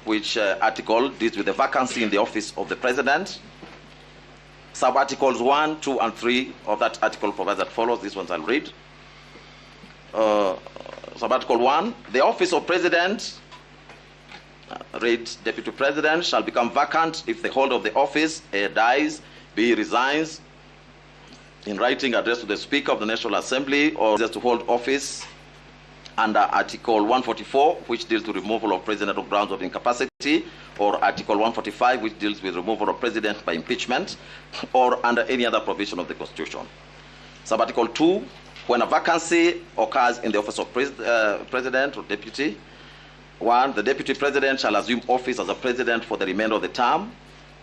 which article deals with the vacancy in the office of the President. Sub-articles 1, 2, and 3 of that article provide that follows. These ones I'll read. Sub-article 1, the office of President, reads, Deputy President shall become vacant if the holder of the office A, dies, B, resigns, in writing addressed to the Speaker of the National Assembly, or just to hold office under Article 144, which deals with removal of President on grounds of incapacity, or Article 145, which deals with removal of President by impeachment, or under any other provision of the Constitution. Sub-article 2, when a vacancy occurs in the office of President or Deputy, 1, the Deputy President shall assume office as a President for the remainder of the term.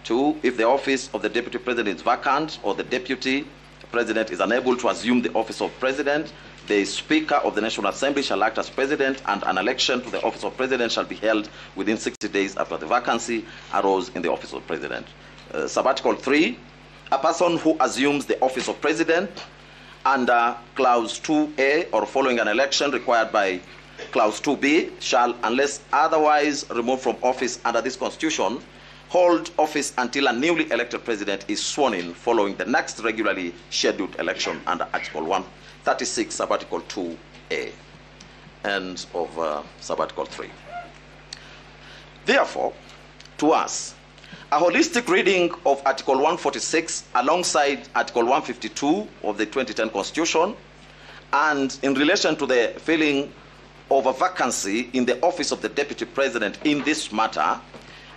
2, if the office of the Deputy President is vacant or the Deputy President is unable to assume the office of President, the Speaker of the National Assembly shall act as President, and an election to the office of President shall be held within 60 days after the vacancy arose in the office of President. Sub-article 3, a person who assumes the office of President under Clause 2A or following an election required by Clause 2B shall, unless otherwise removed from office under this Constitution, hold office until a newly elected President is sworn in following the next regularly scheduled election under Article 136, Sub-article 2A. End of Sub-article 3. Therefore, to us, a holistic reading of Article 146 alongside Article 152 of the 2010 Constitution, and in relation to the filling of a vacancy in the office of the Deputy President in this matter,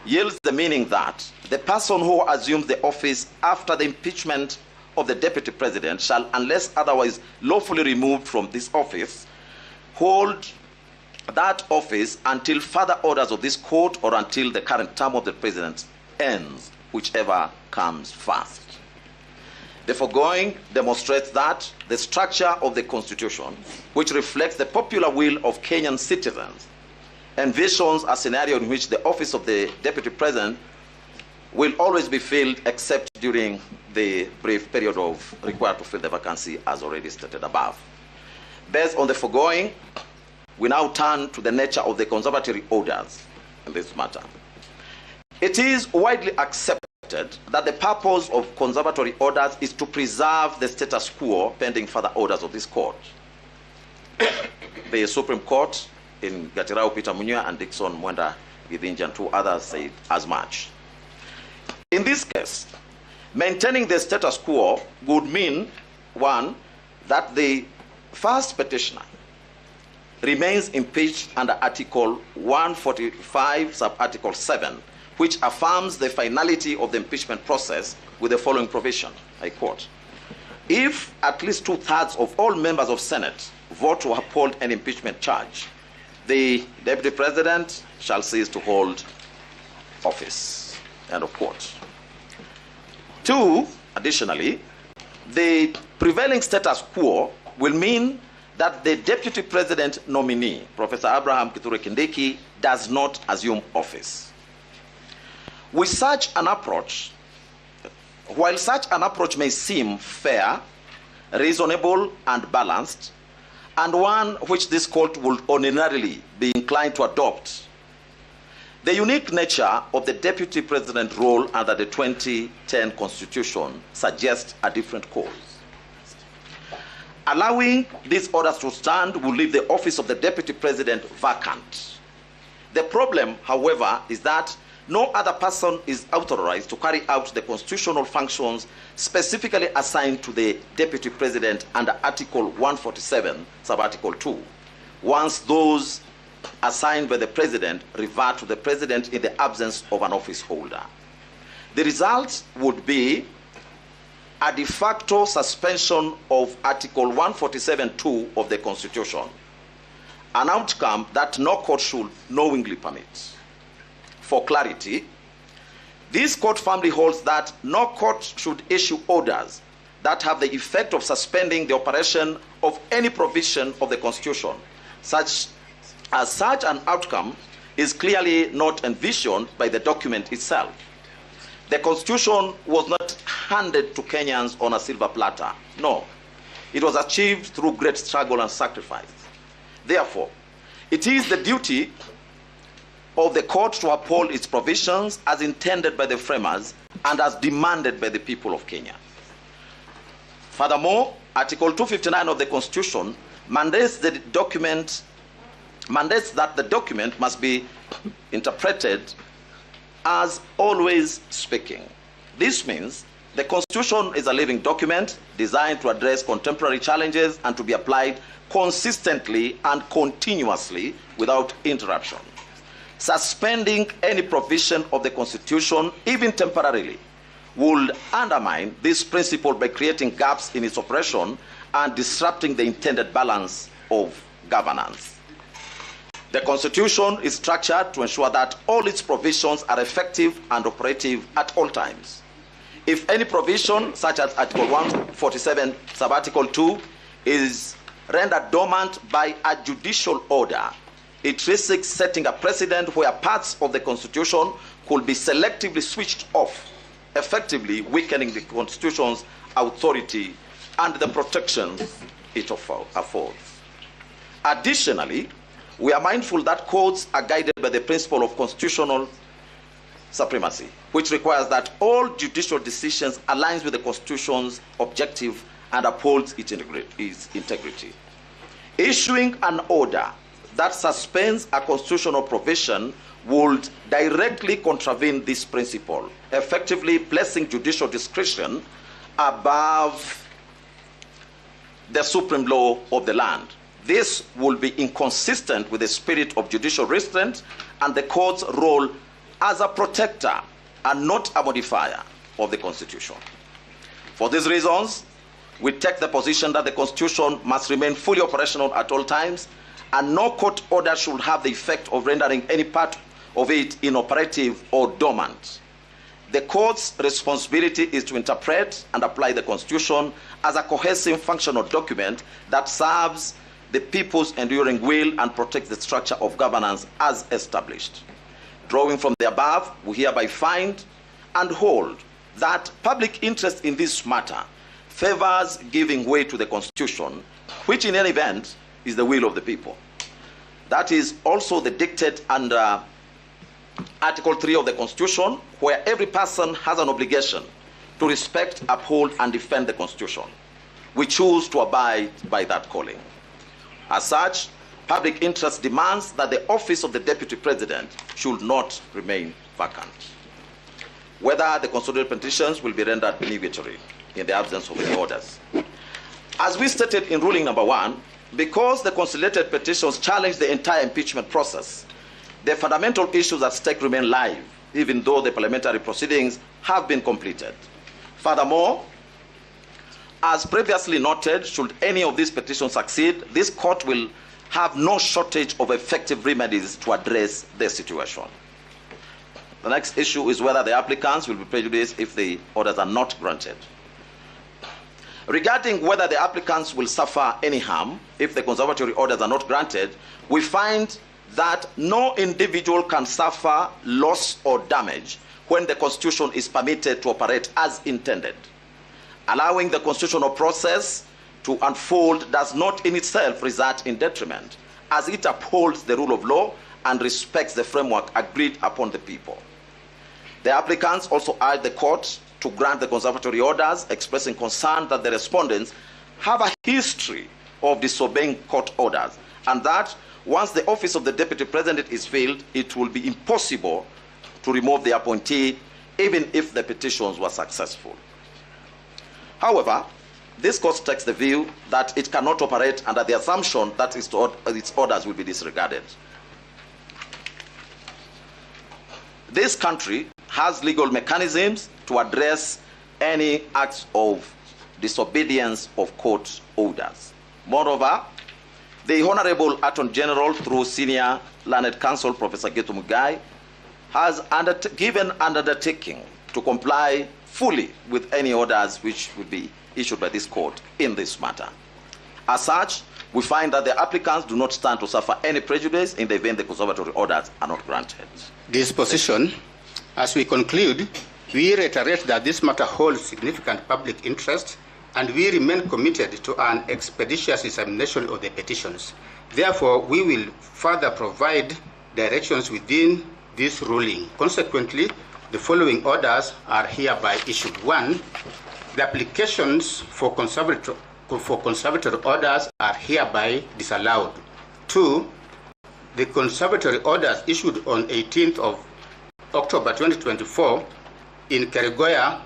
yields the meaning that the person who assumes the office after the impeachment of the Deputy President shall, unless otherwise lawfully removed from this office, hold that office until further orders of this court or until the current term of the President ends, whichever comes first. The foregoing demonstrates that the structure of the Constitution, which reflects the popular will of Kenyan citizens, envisions a scenario in which the office of the Deputy President will always be filled except during the brief period of required to fill the vacancy as already stated above. Based on the foregoing, we now turn to the nature of the conservatory orders in this matter. It is widely accepted that the purpose of conservatory orders is to preserve the status quo pending further orders of this court. The Supreme Court in Gatirao Peter Munywa and Dixon Mwenda Githinji and 2 others said as much. In this case, maintaining the status quo would mean, 1, that the first petitioner remains impeached under Article 145, sub-article 7, which affirms the finality of the impeachment process with the following provision, I quote, if at least 2/3 of all members of Senate vote to uphold an impeachment charge, the Deputy President shall cease to hold office, end of quote. 2, additionally, the prevailing status quo will mean that the Deputy President nominee, Professor Abraham Kithure Kindiki, does not assume office. With such an approach, while such an approach may seem fair, reasonable, and balanced, and one which this court would ordinarily be inclined to adopt, the unique nature of the Deputy President role under the 2010 Constitution suggests a different course. Allowing these orders to stand will leave the office of the Deputy President vacant. The problem, however, is that no other person is authorized to carry out the constitutional functions specifically assigned to the Deputy President under Article 147, sub-article 2, once those assigned by the President revert to the President in the absence of an office holder. The result would be a de facto suspension of Article 147(2) of the Constitution, an outcome that no court should knowingly permit. For clarity, this court firmly holds that no court should issue orders that have the effect of suspending the operation of any provision of the Constitution, such an outcome is clearly not envisioned by the document itself. The Constitution was not handed to Kenyans on a silver platter. No, it was achieved through great struggle and sacrifice. Therefore, it is the duty of the court to uphold its provisions as intended by the framers and as demanded by the people of Kenya. Furthermore, Article 259 of the Constitution mandates that the document must be interpreted as always speaking. This means the Constitution is a living document designed to address contemporary challenges and to be applied consistently and continuously without interruption. Suspending any provision of the Constitution, even temporarily, would undermine this principle by creating gaps in its operation and disrupting the intended balance of governance. The Constitution is structured to ensure that all its provisions are effective and operative at all times. If any provision, such as Article 147, Sub-Article 2, is rendered dormant by a judicial order, it risks setting a precedent where parts of the Constitution could be selectively switched off, effectively weakening the Constitution's authority and the protections it affords. Additionally, we are mindful that courts are guided by the principle of constitutional supremacy, which requires that all judicial decisions align with the Constitution's objective and upholds its integrity. Issuing an order that suspends a constitutional provision would directly contravene this principle, effectively placing judicial discretion above the supreme law of the land. This will be inconsistent with the spirit of judicial restraint and the court's role as a protector and not a modifier of the Constitution. For these reasons, we take the position that the Constitution must remain fully operational at all times, and no court order should have the effect of rendering any part of it inoperative or dormant. The court's responsibility is to interpret and apply the Constitution as a cohesive functional document that serves the people's enduring will and protects the structure of governance as established. Drawing from the above, we hereby find and hold that public interest in this matter favors giving way to the Constitution, which in any event is the will of the people. That is also the dictate under Article 3 of the Constitution, where every person has an obligation to respect, uphold, and defend the Constitution. We choose to abide by that calling. As such, public interest demands that the office of the Deputy President should not remain vacant. Whether the consolidated petitions will be rendered inhibitory in the absence of any orders. As we stated in ruling number 1, because the consolidated petitions challenge the entire impeachment process, the fundamental issues at stake remain live, even though the parliamentary proceedings have been completed. Furthermore, as previously noted, should any of these petitions succeed, this court will have no shortage of effective remedies to address the situation. The next issue is whether the applicants will be prejudiced if the orders are not granted. Regarding whether the applicants will suffer any harm if the conservatory orders are not granted, we find that no individual can suffer loss or damage when the Constitution is permitted to operate as intended. Allowing the constitutional process to unfold does not in itself result in detriment, as it upholds the rule of law and respects the framework agreed upon the people. The applicants also urge the court to grant the conservatory orders, expressing concern that the respondents have a history of disobeying court orders, and that once the office of the Deputy President is filled, it will be impossible to remove the appointee, even if the petitions were successful. However, this court takes the view that it cannot operate under the assumption that its orders will be disregarded. This country has legal mechanisms to address any acts of disobedience of court orders. Moreover, the Honorable Attorney General, through Senior Learned Counsel Professor Gitu Mugai, has given an undertaking to comply fully with any orders which would be issued by this court in this matter. As such, we find that the applicants do not stand to suffer any prejudice in the event the conservatory orders are not granted. This position, as we conclude, we reiterate that this matter holds significant public interest, and we remain committed to an expeditious examination of the petitions. Therefore, we will further provide directions within this ruling. Consequently, the following orders are hereby issued. 1. The applications for conservatory orders are hereby disallowed. 2. The conservatory orders issued on 18th of October 2024 in Keregoya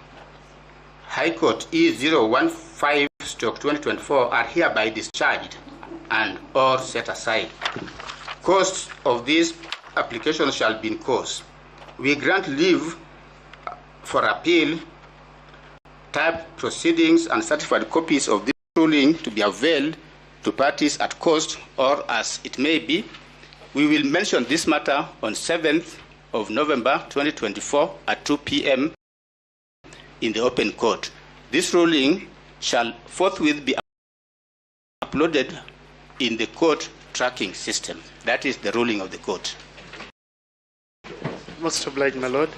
High Court E015/2024 are hereby discharged and or set aside. Costs of these applications shall be incurred. We grant leave for appeal, type proceedings, and certified copies of this ruling to be availed to parties at cost or as it may be. We will mention this matter on 7th of November 2024 at 2 p.m. in the open court. This ruling shall forthwith be uploaded in the court tracking system. That is the ruling of the court. Most obliged, my lord.